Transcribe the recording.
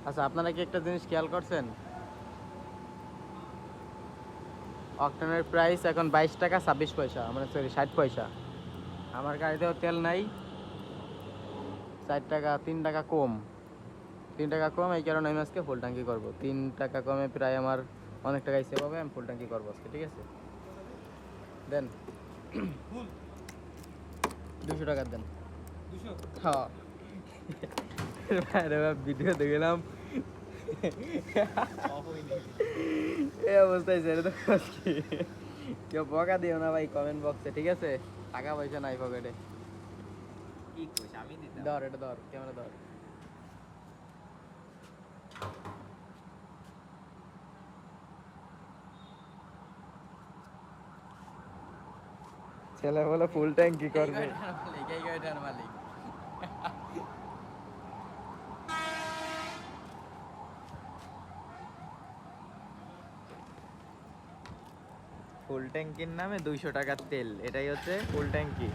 আচ্ছা, আপনারা কি একটা জিনিস খেয়াল করছেন? অকটেনের প্রাইস এখন 22 টাকা 26 পয়সা, মানে সরি 60 পয়সা। আমার গাড়িতেও তেল নাই, 4 টাকা 3 টাকা কম, 3 টাকা কম। এই কারণে আমি আজকে ফুল ট্যাঙ্কি করবো। 3 টাকা কমে প্রায় আমার অনেক টাকাই সেভ হবে। আমি ফুল ট্যাঙ্কি করবো আজকে, ঠিক আছে? দেন 200 টাকা দেন। হ্যাঁ। আরে বাবা, ভিডিও দেখলাম এই অবস্থায় ছেড়ে তো কি কেউ বকা দিও না ভাই কমেন্ট বক্সে, ঠিক আছে? টাকা পয়সা নাই পকেটে। কি কইছ আমি দিতাম। ধর এটা, ধর ক্যামেরা ধর। ছেলে বলে ফুল ট্যাঙ্কি করবে। এই গাড়িটার মালিক। ফুল ট্যাঙ্কির নামে 200 টাকার তেল, এটাই হচ্ছে ফুল ট্যাঙ্কি।